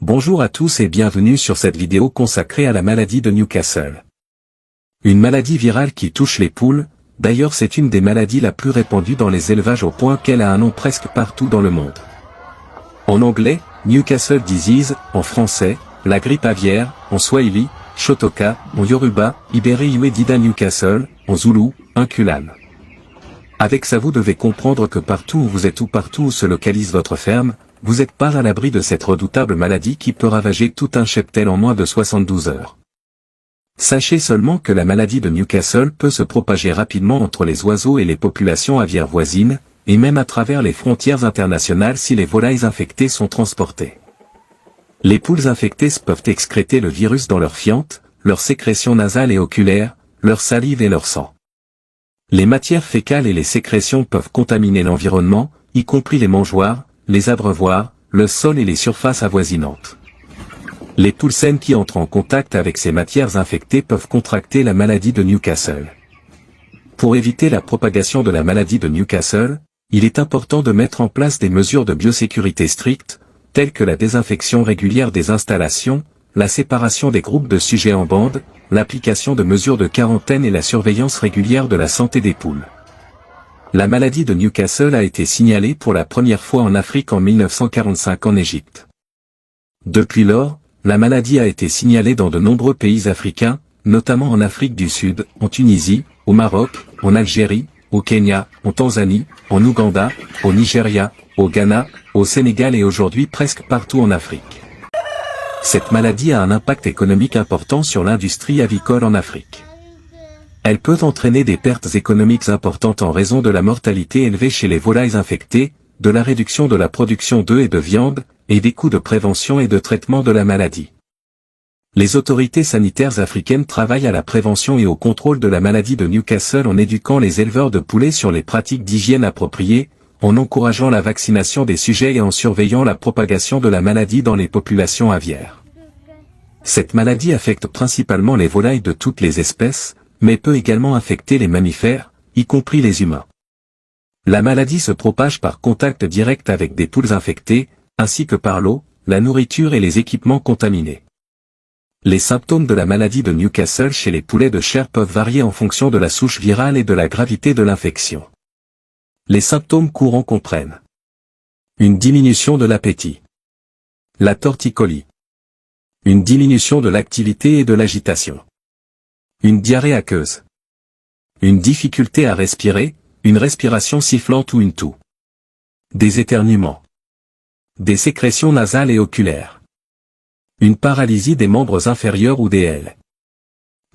Bonjour à tous et bienvenue sur cette vidéo consacrée à la maladie de Newcastle. Une maladie virale qui touche les poules, d'ailleurs c'est une des maladies la plus répandues dans les élevages au point qu'elle a un nom presque partout dans le monde. En anglais, Newcastle disease, en français, la grippe aviaire, en swahili, shotoka, en yoruba, Iberi-Uedida Newcastle, en zoulou, Inculane. Avec ça vous devez comprendre que partout où vous êtes ou partout où se localise votre ferme, vous n'êtes pas à l'abri de cette redoutable maladie qui peut ravager tout un cheptel en moins de 72 heures. Sachez seulement que la maladie de Newcastle peut se propager rapidement entre les oiseaux et les populations aviaires voisines, et même à travers les frontières internationales si les volailles infectées sont transportées. Les poules infectées peuvent excréter le virus dans leur fiente, leurs sécrétions nasales et oculaires, leur salive et leur sang. Les matières fécales et les sécrétions peuvent contaminer l'environnement, y compris les mangeoires, les abreuvoirs, le sol et les surfaces avoisinantes. Les poules saines qui entrent en contact avec ces matières infectées peuvent contracter la maladie de Newcastle. Pour éviter la propagation de la maladie de Newcastle, il est important de mettre en place des mesures de biosécurité strictes, telles que la désinfection régulière des installations, la séparation des groupes de sujets en bande, l'application de mesures de quarantaine et la surveillance régulière de la santé des poules. La maladie de Newcastle a été signalée pour la première fois en Afrique en 1945 en Égypte. Depuis lors, la maladie a été signalée dans de nombreux pays africains, notamment en Afrique du Sud, en Tunisie, au Maroc, en Algérie, au Kenya, en Tanzanie, en Ouganda, au Nigeria, au Ghana, au Sénégal et aujourd'hui presque partout en Afrique. Cette maladie a un impact économique important sur l'industrie avicole en Afrique. Elle peut entraîner des pertes économiques importantes en raison de la mortalité élevée chez les volailles infectées, de la réduction de la production d'œufs et de viande, et des coûts de prévention et de traitement de la maladie. Les autorités sanitaires africaines travaillent à la prévention et au contrôle de la maladie de Newcastle en éduquant les éleveurs de poulets sur les pratiques d'hygiène appropriées, en encourageant la vaccination des sujets et en surveillant la propagation de la maladie dans les populations aviaires. Cette maladie affecte principalement les volailles de toutes les espèces, mais peut également affecter les mammifères, y compris les humains. La maladie se propage par contact direct avec des poules infectées, ainsi que par l'eau, la nourriture et les équipements contaminés. Les symptômes de la maladie de Newcastle chez les poulets de chair peuvent varier en fonction de la souche virale et de la gravité de l'infection. Les symptômes courants comprennent une diminution de l'appétit, la torticolis, une diminution de l'activité et de l'agitation, une diarrhée aqueuse, une difficulté à respirer, une respiration sifflante ou une toux, des éternuements, des sécrétions nasales et oculaires, une paralysie des membres inférieurs ou des ailes,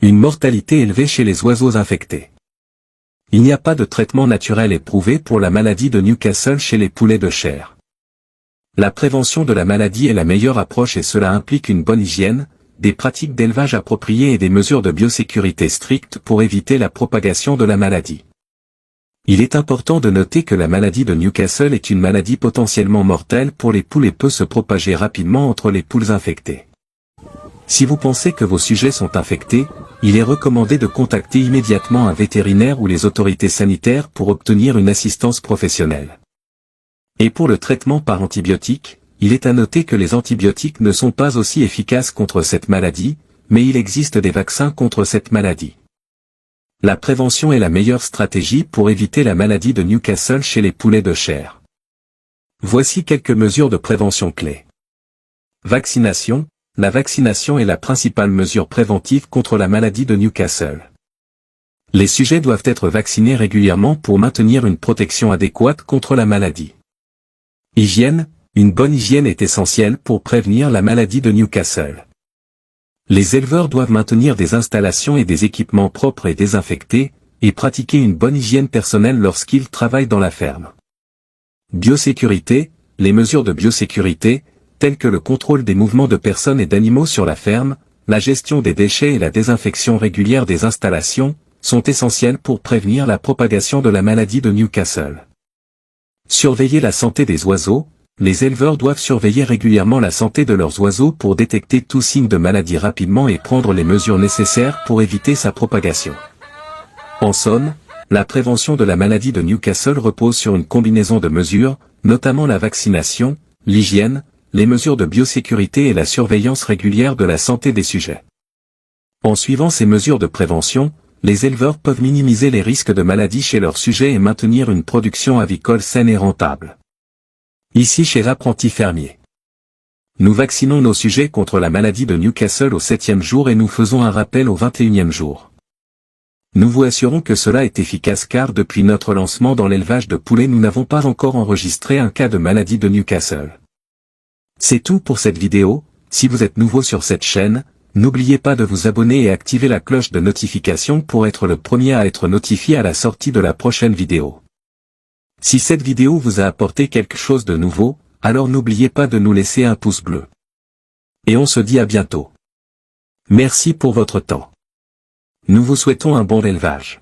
une mortalité élevée chez les oiseaux infectés. Il n'y a pas de traitement naturel éprouvé pour la maladie de Newcastle chez les poulets de chair. La prévention de la maladie est la meilleure approche et cela implique une bonne hygiène, des pratiques d'élevage appropriées et des mesures de biosécurité strictes pour éviter la propagation de la maladie. Il est important de noter que la maladie de Newcastle est une maladie potentiellement mortelle pour les poules et peut se propager rapidement entre les poules infectées. Si vous pensez que vos sujets sont infectés, il est recommandé de contacter immédiatement un vétérinaire ou les autorités sanitaires pour obtenir une assistance professionnelle. Et pour le traitement par antibiotiques, il est à noter que les antibiotiques ne sont pas aussi efficaces contre cette maladie, mais il existe des vaccins contre cette maladie. La prévention est la meilleure stratégie pour éviter la maladie de Newcastle chez les poulets de chair. Voici quelques mesures de prévention clés. Vaccination. La vaccination est la principale mesure préventive contre la maladie de Newcastle. Les sujets doivent être vaccinés régulièrement pour maintenir une protection adéquate contre la maladie. Hygiène. Une bonne hygiène est essentielle pour prévenir la maladie de Newcastle. Les éleveurs doivent maintenir des installations et des équipements propres et désinfectés, et pratiquer une bonne hygiène personnelle lorsqu'ils travaillent dans la ferme. Biosécurité. Les mesures de biosécurité, telles que le contrôle des mouvements de personnes et d'animaux sur la ferme, la gestion des déchets et la désinfection régulière des installations, sont essentielles pour prévenir la propagation de la maladie de Newcastle. Surveiller la santé des oiseaux. Les éleveurs doivent surveiller régulièrement la santé de leurs oiseaux pour détecter tout signe de maladie rapidement et prendre les mesures nécessaires pour éviter sa propagation. En somme, la prévention de la maladie de Newcastle repose sur une combinaison de mesures, notamment la vaccination, l'hygiène, les mesures de biosécurité et la surveillance régulière de la santé des sujets. En suivant ces mesures de prévention, les éleveurs peuvent minimiser les risques de maladies chez leurs sujets et maintenir une production avicole saine et rentable. Ici chez l'apprenti fermier. Nous vaccinons nos sujets contre la maladie de Newcastle au 7e jour et nous faisons un rappel au 21e jour. Nous vous assurons que cela est efficace car depuis notre lancement dans l'élevage de poulets nous n'avons pas encore enregistré un cas de maladie de Newcastle. C'est tout pour cette vidéo. Si vous êtes nouveau sur cette chaîne, n'oubliez pas de vous abonner et activer la cloche de notification pour être le premier à être notifié à la sortie de la prochaine vidéo. Si cette vidéo vous a apporté quelque chose de nouveau, alors n'oubliez pas de nous laisser un pouce bleu. Et on se dit à bientôt. Merci pour votre temps. Nous vous souhaitons un bon élevage.